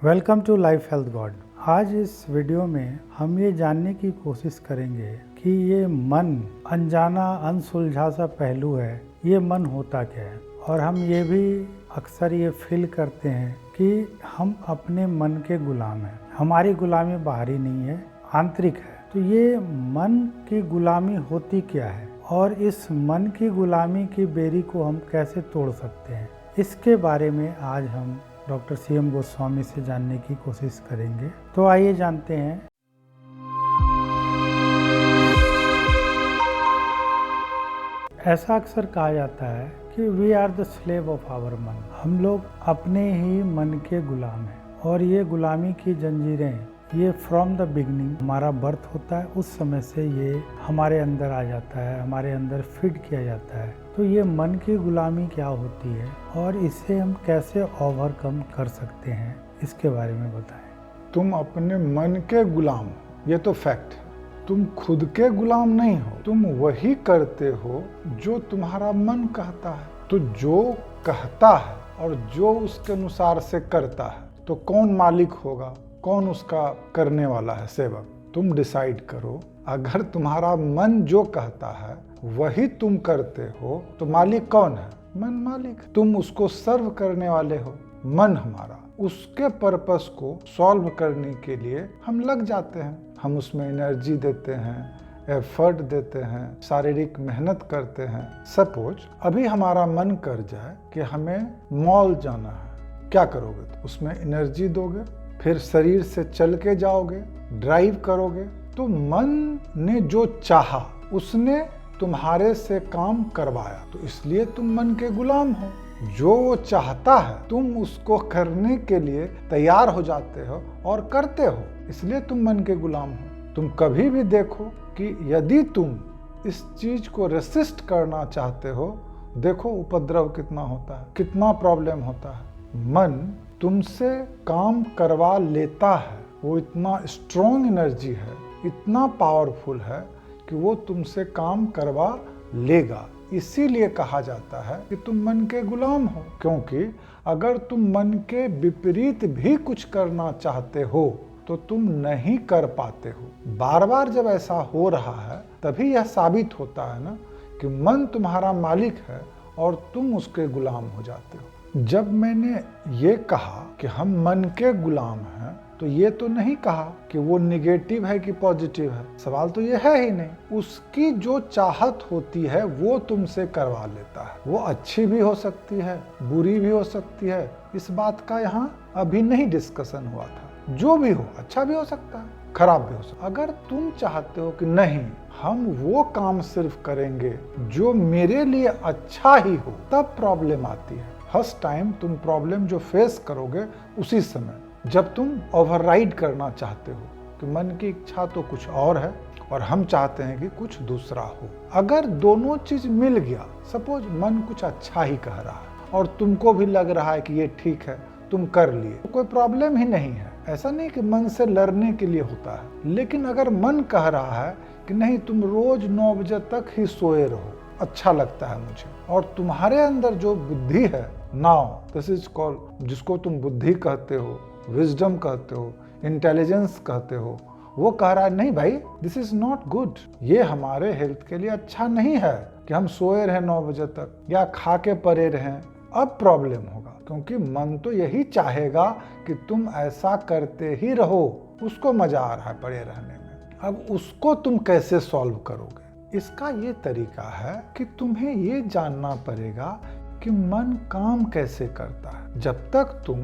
Welcome to life health god. आज इस video में हम ये जानने की कोशिश करेंगे कि ये मन अनजाना अनसुलझा सा पहलू है, ये मन होता क्या है। और हम ये भी अक्सर ये फील करते हैं कि हम अपने मन के गुलाम हैं। हमारी गुलामी बाहरी नहीं है, आंतरिक है। तो ये मन की गुलामी होती क्या है और इस मन की गुलामी की बेड़ी को हम कैसे तोड़ सकते हैं, इसके बारे में आज हम डॉक्टर CM गोस्वामी से जानने की कोशिश करेंगे। तो आइए जानते हैं। ऐसा अक्सर कहा जाता है कि we are the slave of our मन। हम लोग अपने ही मन के गुलाम हैं और ये गुलामी की जंजीरें ये फ्रॉम द बिगनिंग हमारा बर्थ होता है, उस समय से ये हमारे अंदर आ जाता है, हमारे अंदर फिट किया जाता है। तो ये मन की गुलामी क्या होती है और इसे हम कैसे ओवरकम कर सकते हैं, इसके बारे में बताएं। तुम अपने मन के गुलाम हो, ये तो फैक्ट है। तुम खुद के गुलाम नहीं हो, तुम वही करते हो जो तुम्हारा मन कहता है। तो जो कहता है और जो उसके अनुसार से करता है, तो कौन मालिक होगा, कौन उसका करने वाला है, सेवक? तुम डिसाइड करो। अगर तुम्हारा मन जो कहता है वही तुम करते हो तो मालिक कौन है? मन मालिक। तुम उसको सर्व करने वाले हो। मन हमारा, उसके पर्पस को सॉल्व करने के लिए हम लग जाते हैं। हम उसमें एनर्जी देते हैं, एफर्ट देते हैं, शारीरिक मेहनत करते हैं। सपोज अभी हमारा मन कर जाए कि हमें मॉल जाना है, क्या करोगे? उसमें एनर्जी दोगे, फिर शरीर से चल के जाओगे, ड्राइव करोगे। तो मन ने जो चाहा उसने तुम्हारे से काम करवाया, तो इसलिए तुम मन के गुलाम हो। जो वो चाहता है तुम उसको करने के लिए तैयार हो जाते हो और करते हो, इसलिए तुम मन के गुलाम हो। तुम कभी भी देखो कि यदि तुम इस चीज को रेसिस्ट करना चाहते हो, देखो उपद्रव कितना होता है, कितना प्रॉब्लम होता है। मन तुमसे काम करवा लेता है, वो इतना स्ट्रॉन्ग एनर्जी है, इतना पावरफुल है कि वो तुमसे काम करवा लेगा। इसीलिए कहा जाता है कि तुम मन के गुलाम हो, क्योंकि अगर तुम मन के विपरीत भी कुछ करना चाहते हो तो तुम नहीं कर पाते हो। बार बार जब ऐसा हो रहा है तभी यह साबित होता है ना कि मन तुम्हारा मालिक है और तुम उसके गुलाम हो जाते हो। जब मैंने ये कहा कि हम मन के गुलाम हैं, तो ये तो नहीं कहा कि वो निगेटिव है कि पॉजिटिव है। सवाल तो ये है ही नहीं। उसकी जो चाहत होती है वो तुमसे करवा लेता है। वो अच्छी भी हो सकती है, बुरी भी हो सकती है, इस बात का यहाँ अभी नहीं डिस्कशन हुआ था। जो भी हो, अच्छा भी हो सकता है, खराब भी हो सकता है। अगर तुम चाहते हो कि नहीं, हम वो काम सिर्फ करेंगे जो मेरे लिए अच्छा ही हो, तब प्रॉब्लम आती है। फर्स्ट टाइम तुम प्रॉब्लम जो फेस करोगे उसी समय, जब तुम ओवरराइड करना चाहते हो कि मन की इच्छा तो कुछ और है और हम चाहते हैं कि कुछ दूसरा हो। अगर दोनों चीज मिल गया, सपोज मन कुछ अच्छा ही कह रहा है और तुमको भी लग रहा है कि ये ठीक है, तुम कर लिए, तो कोई प्रॉब्लम ही नहीं है। ऐसा नहीं कि मन से लड़ने के लिए होता है। लेकिन अगर मन कह रहा है कि नहीं, तुम रोज 9 बजे तक ही सोए रहो, अच्छा लगता है मुझे, और तुम्हारे अंदर जो बुद्धि है, नाउ दिस इज कॉल्ड, जिसको तुम बुद्धि कहते हो, विजडम कहते हो, इंटेलिजेंस कहते हो, वो कह रहा है नहीं भाई, दिस इज नॉट गुड, ये हमारे हेल्थ के लिए अच्छा नहीं है कि हम सोए रहें 9 बजे तक या खा के पड़े रहें। अब प्रॉब्लम होगा, क्योंकि मन तो यही चाहेगा कि तुम ऐसा करते ही रहो, उसको मजा आ रहा है पड़े रहने में। अब उसको तुम कैसे सॉल्व करोगे? इसका ये तरीका है कि तुम्हें ये जानना पड़ेगा कि मन काम कैसे करता है। जब तक तुम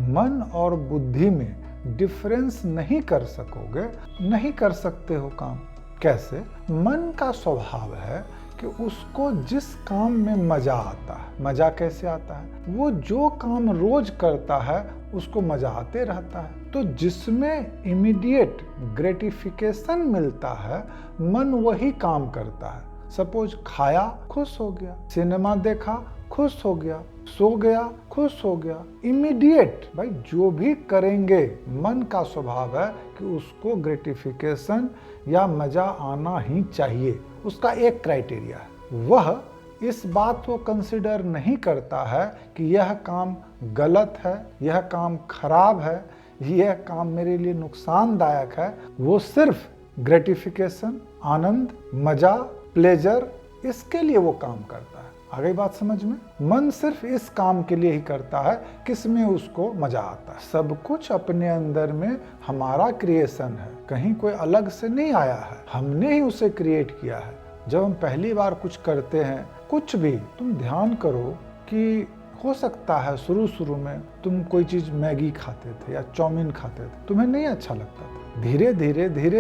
मन और बुद्धि में डिफरेंस नहीं कर सकोगे, नहीं कर सकते हो काम। कैसे? मन का स्वभाव है कि उसको जिस काम में मजा आता है। मजा कैसे आता है? वो जो काम रोज करता है उसको मजा आते रहता है। तो जिसमें इमीडिएट ग्रेटिफिकेशन मिलता है, मन वही काम करता है। सपोज खाया, खुश हो गया, सिनेमा देखा, खुश हो गया, सो गया, खुश हो गया, इमीडिएट। भाई जो भी करेंगे, मन का स्वभाव है कि उसको ग्रेटिफिकेशन या मजा आना ही चाहिए। उसका एक क्राइटेरिया है, वह इस बात को कंसिडर नहीं करता है कि यह काम गलत है, यह काम खराब है, यह काम मेरे लिए नुकसानदायक है, वो सिर्फ ग्रेटिफिकेशन, आनंद, मजा, प्लेजर, इसके लिए वो काम करता है। आ गई बात समझ में? मन सिर्फ इस काम के लिए ही करता है किसमें उसको मजा आता है। सब कुछ अपने अंदर में हमारा क्रिएशन है, कहीं कोई अलग से नहीं आया है, हमने ही उसे क्रिएट किया है। जब हम पहली बार कुछ करते हैं, कुछ भी, तुम ध्यान करो कि हो सकता है शुरू में तुम कोई चीज मैगी खाते थे या चाउमीन खाते थे, तुम्हें नहीं अच्छा लगता था। धीरे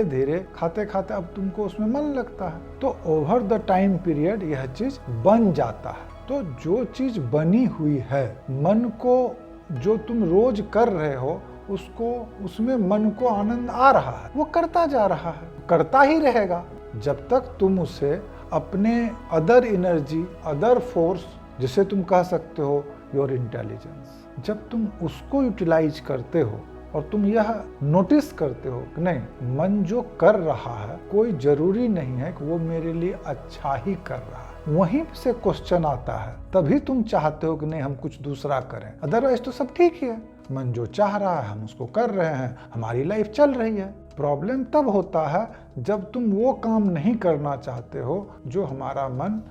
धीरे खाते खाते अब तुमको उसमें मन लगता है, तो ओवर द टाइम पीरियड यह चीज बन जाता है। तो जो चीज बनी हुई है, मन को जो तुम रोज कर रहे हो, उसको, उसमें मन को आनंद आ रहा है, वो करता जा रहा है, करता ही रहेगा जब तक तुम उसे अपने अदर एनर्जी, अदर फोर्स, जिसे तुम कह सकते हो योर इंटेलिजेंस, जब तुम उसको यूटिलाइज करते हो और तुम यह नोटिस करते हो कि नहीं, मन जो कर रहा है कोई जरूरी नहीं है कि वो मेरे लिए अच्छा ही कर रहा है, वहीं से क्वेश्चन आता है, तभी तुम चाहते हो कि नहीं हम कुछ दूसरा करें, अदरवाइज तो सब ठीक ही है, मन जो चाह रहा है हम उसको कर रहे हैं, हमारी लाइफ चल रही है। प्रॉब्लम तब होता है जब तुम वो काम नहीं करना चाहते हो जो हमारा मन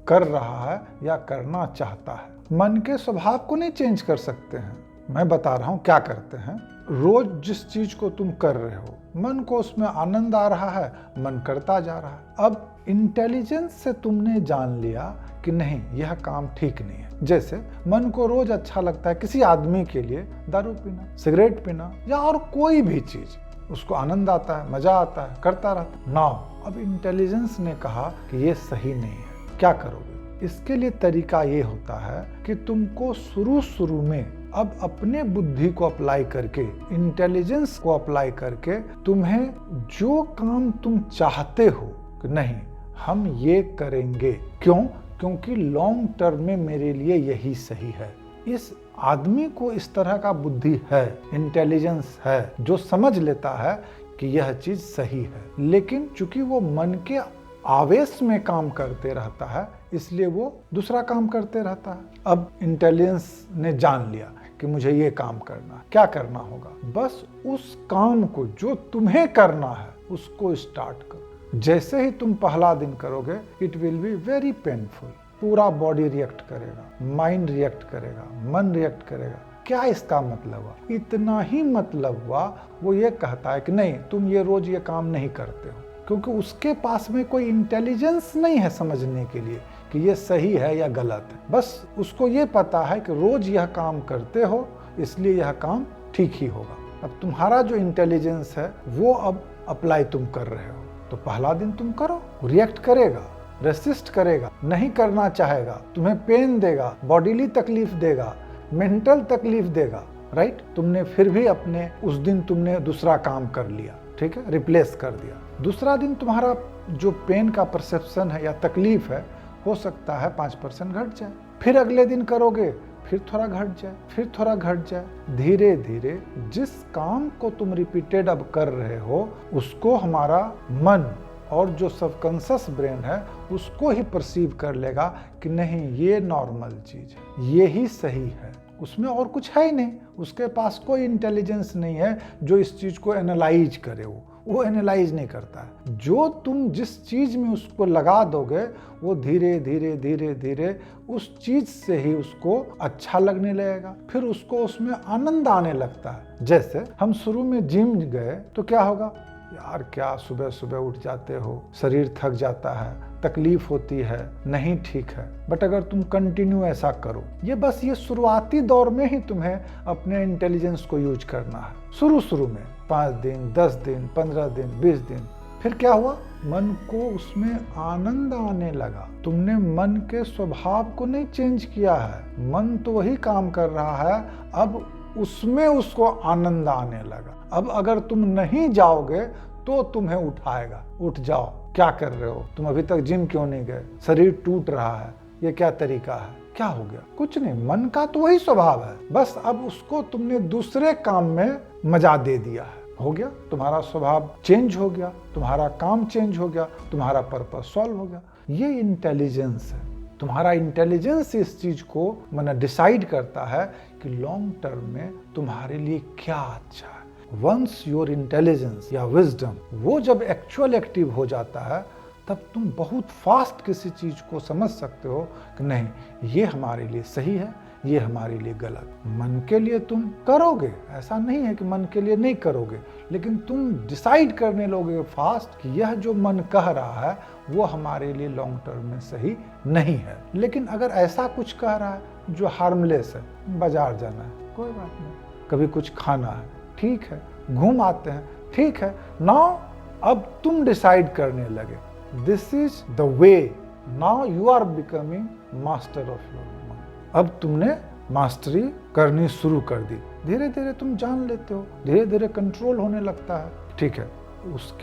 कर रहा है या करना चाहता है। मन के स्वभाव को नहीं चेंज कर सकते हैं। मैं बता रहा हूँ क्या करते हैं। रोज जिस चीज को तुम कर रहे हो, मन को उसमें आनंद आ रहा है, मन करता जा रहा है। अब इंटेलिजेंस से तुमने जान लिया कि नहीं, यह काम ठीक नहीं है। जैसे मन को रोज अच्छा लगता है किसी आदमी के लिए दारू पीना, सिगरेट पीना या और कोई भी चीज, उसको आनंद आता है, मजा आता है, करता रहता है। नाउ अब इंटेलिजेंस ने कहा कि ये सही नहीं है, क्या करोगे? इसके लिए तरीका ये होता है कि तुमको शुरू में अब अपने बुद्धि को अप्लाई करके, इंटेलिजेंस को अप्लाई करके, तुम्हें जो काम तुम चाहते हो कि नहीं हम ये करेंगे, क्यों? क्योंकि लॉन्ग टर्म में मेरे लिए यही सही है। इस आदमी को इस तरह का बुद्धि है, इंटेलिजेंस है, जो समझ लेता है कि यह चीज सही है, लेकिन चूंकि वो मन के आवेश में काम करते रहता है, इसलिए वो दूसरा काम करते रहता है। अब इंटेलिजेंस ने जान लिया कि मुझे ये काम करना है, क्या करना होगा? बस उस काम को जो तुम्हें करना है उसको स्टार्ट करो। जैसे ही तुम पहला दिन करोगे, it will be very painful, पूरा बॉडी रिएक्ट करेगा, माइंड रिएक्ट करेगा, मन रिएक्ट करेगा। क्या इसका मतलब हुआ? इतना ही मतलब हुआ, वो ये कहता है कि नहीं तुम ये रोज ये काम नहीं करते हो, क्योंकि उसके पास में कोई इंटेलिजेंस नहीं है समझने के लिए कि ये सही है या गलत है। बस उसको ये पता है कि रोज यह काम करते हो, इसलिए यह काम ठीक ही होगा। अब तुम्हारा जो इंटेलिजेंस है वो अब अप्लाई तुम कर रहे हो, तो पहला दिन तुम करो, रिएक्ट करेगा, रेसिस्ट करेगा, नहीं करना चाहेगा, तुम्हें पेन देगा, बॉडीली तकलीफ देगा, मेंटल तकलीफ देगा, राइट? तुमने फिर भी अपने उस दिन तुमने दूसरा काम कर लिया, ठीक है, रिप्लेस कर दिया। दूसरा दिन तुम्हारा जो पेन का परसेप्शन है या तकलीफ है, हो सकता है 5% घट जाए। फिर अगले दिन करोगे, फिर थोड़ा घट जाए, फिर थोड़ा घट जाए। धीरे धीरे जिस काम को तुम रिपीटेड अब कर रहे हो, उसको हमारा मन और जो सबकॉन्शियस ब्रेन है उसको ही परसीव कर लेगा कि नहीं ये नॉर्मल चीज है, ये ही सही है, उसमें और कुछ है ही नहीं। उसके पास कोई इंटेलिजेंस नहीं है जो इस चीज को एनालाइज करे, वो एनालाइज नहीं करता है। जो तुम जिस चीज में उसको लगा दोगे, वो धीरे धीरे धीरे धीरे उस चीज से ही उसको अच्छा लगने लगेगा, फिर उसको उसमें आनंद आने लगता है। जैसे हम शुरू में जिम गए तो क्या होगा, यार क्या सुबह सुबह उठ जाते हो, शरीर थक जाता है, तकलीफ होती है, नहीं ठीक है। बट अगर तुम कंटिन्यू ऐसा करो, ये बस ये शुरुआती दौर में ही तुम्हें अपने इंटेलिजेंस को यूज करना है। शुरू में 5 दिन, 10 दिन, 15 दिन, 20 दिन, फिर क्या हुआ, मन को उसमें आनंद आने लगा। तुमने मन के स्वभाव को नहीं चेंज किया है, मन तो वही काम कर रहा है, अब उसमें उसको आनंद आने लगा। अब अगर तुम नहीं जाओगे तो तुम्हें उठाएगा, उठ जाओ, क्या कर रहे हो तुम, अभी तक जिम क्यों नहीं गए, शरीर टूट रहा है, ये क्या तरीका है, क्या हो गया? कुछ नहीं, मन का तो वही स्वभाव है, बस अब उसको तुमने दूसरे काम में मजा दे दिया है, हो गया, तुम्हारा स्वभाव चेंज हो गया, तुम्हारा काम चेंज हो गया, तुम्हारा पर्पस सॉल्व हो गया। ये इंटेलिजेंस है। तुम्हारा इंटेलिजेंस इस चीज को डिसाइड करता है कि लॉन्ग टर्म में तुम्हारे लिए क्या अच्छा है। वंस योर इंटेलिजेंस या विजडम वो जब एक्चुअल एक्टिव हो जाता है, तब तुम बहुत फास्ट किसी चीज को समझ सकते हो कि नहीं, ये हमारे लिए सही है, ये हमारे लिए गलत। मन के लिए तुम करोगे, ऐसा नहीं है कि मन के लिए नहीं करोगे, लेकिन तुम डिसाइड करने लोगे फास्ट कि यह जो मन कह रहा है वो हमारे लिए लॉन्ग टर्म में सही नहीं है। लेकिन अगर ऐसा कुछ कह रहा है जो हार्मलेस है, बाजार जाना है, कोई बात नहीं, कभी कुछ खाना है, ठीक है, घूम आते हैं, ठीक है, नाउ अब तुम डिसाइड करने लगे, this is the way, now you are becoming master of your mind. अब तुमने मास्टरी करनी शुरू कर दी, धीरे धीरे तुम जान लेते हो, धीरे धीरे कंट्रोल होने लगता है। ठीक है,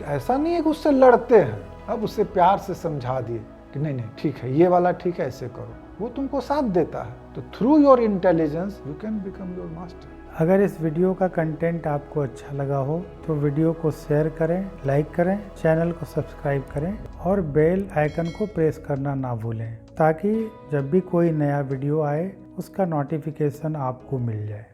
ऐसा नहीं है कि उससे लड़ते हैं, अब उससे प्यार से समझा दिए कि नहीं नहीं ठीक है, ये वाला ठीक है, ऐसे करो, वो तुमको साथ देता है। तो through your intelligence you can become your master. अगर इस वीडियो का कंटेंट आपको अच्छा लगा हो तो वीडियो को शेयर करें, लाइक करें, चैनल को सब्सक्राइब करें और बेल आइकन को प्रेस करना ना भूलें, ताकि जब भी कोई नया वीडियो आए उसका नोटिफिकेशन आपको मिल जाए।